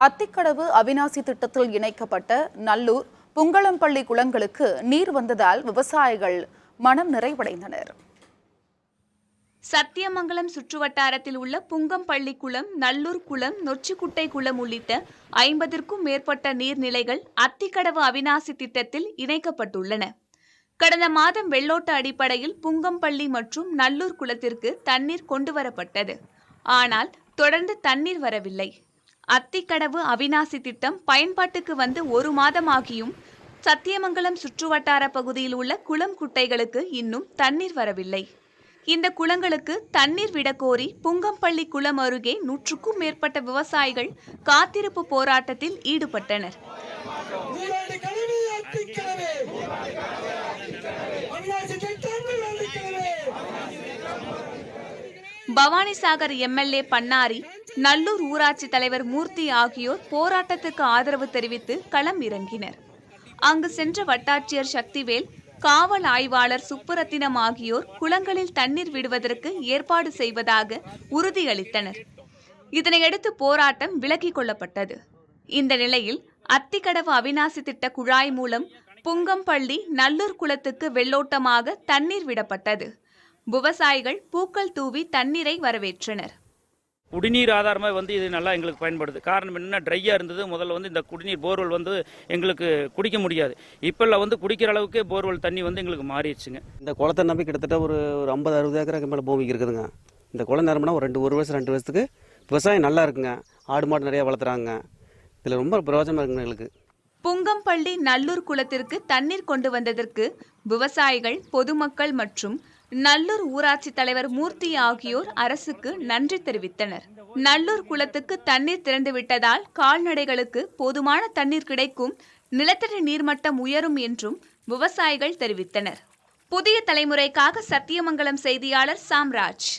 அத்திக்கடவு அவிநாசி திட்டத்தில் இணைக்கப்பட்ட நல்லூர், புங்களம்பள்ளி குளங்களுக்கு நீர் வந்ததால் விவசாயிகள் மனம் நிறைவடைந்தனர். சத்தியமங்கலம் சுற்றுவட்டாரத்தில் உள்ள புங்கம்பள்ளி குளம், நல்லூர் குளம், நொச்சிக்குட்டை குளம் உள்ளிட்ட 50க்கும் மேற்பட்ட நீர்நிலைகள் அத்திக்கடவு அவிநாசி திட்டத்தில் இணைக்கப்பட்டுள்ளன. கடந்த மாதம் வெள்ளோட்ட அடிப்படையில் புங்கம்பள்ளி மற்றும் நல்லூர் குளத்திற்கு தண்ணீர் கொண்டுவரப்பட்டது. ஆனால் தொடர்ந்து தண்ணீர் வரவில்லை. அத்திக்கடவு அவிநாசி திட்டம் பயன்பாட்டுக்கு வந்து 1 மாதமாகியும் சத்தியமங்கலம் சுற்றுவட்டார பகுதியில் உள்ள குளம், குட்டைகளுக்கு இன்னும் தண்ணீர் வரவில்லை. இந்த குளங்களுக்கு தண்ணீர் விடக்கோரி புங்கம்பள்ளி குளம் அருகே 100க்கும் மேற்பட்ட விவசாயிகள் காத்திருப்பு போராட்டத்தில் ஈடுபட்டனர். பவானிசாகர் எம்எல்ஏ பன்னாரி, நல்லூர் ஊராட்சி தலைவர் மூர்த்தி ஆகியோர் போராட்டத்துக்கு ஆதரவு தெரிவித்து களம் இறங்கினர். அங்கு சென்ற வட்டாட்சியர் சக்திவேல், காவல் ஆய்வாளர் சுப்புரத்தினம் ஆகியோர் குளங்களில் தண்ணீர் விடுவதற்கு ஏற்பாடு செய்வதாக உறுதியளித்தனர். இதனையடுத்து போராட்டம் விலக்கிக் கொள்ளப்பட்டது. இந்த நிலையில் அத்திக்கடவு அவிநாசி திட்ட குழாய் மூலம் புங்கம்பள்ளி, நல்லூர் குளத்துக்கு வெள்ளோட்டமாக தண்ணீர் விடப்பட்டது. விவசாயிகள் பூக்கள் தூவி தண்ணீரை வரவேற்றனர். குடிநீர் ஆதாரமாக இது நல்லா எங்களுக்கு பயன்படுது. காரணம் என்னன்னா, ட்ரையாக இருந்தது. முதல்ல இந்த குடிநீர் போர்வெல் எங்களுக்கு குடிக்க முடியாது. இப்போல்லாம் குடிக்கிற அளவுக்கு போர்வெல் தண்ணி எங்களுக்கு மாறிடுச்சுங்க. இந்த குளத்தை நம்பி கிட்டத்தட்ட ஒரு 50-60 ஏக்கருக்கு மேலே பூமிக்கு இருக்குதுங்க. இந்த குளம் நிரம்பினா ஒரு 2 வருஷத்துக்கு விவசாயம் நல்லா இருக்குங்க. ஆடு மாடு நிறையா வளர்த்துறாங்க. இதில் ரொம்ப பிரயோஜனமாக இருக்குங்க எங்களுக்கு. புங்கம்பள்ளி, நல்லூர் குளத்திற்கு தண்ணீர் கொண்டு வந்ததற்கு விவசாயிகள், பொதுமக்கள் மற்றும் நல்லூர் ஊராட்சி தலைவர் மூர்த்தி ஆகியோர் அரசுக்கு நன்றி தெரிவித்தனர். நல்லூர் குளத்துக்கு தண்ணீர் திறந்துவிட்டதால் கால்நடைகளுக்கு போதுமான தண்ணீர் கிடைக்கும், நிலத்தடி நீர்மட்டம் உயரும் என்றும் விவசாயிகள் தெரிவித்தனர். புதிய தலைமுறைக்காக சத்தியமங்கலம் செய்தியாளர் சாம்ராஜ்.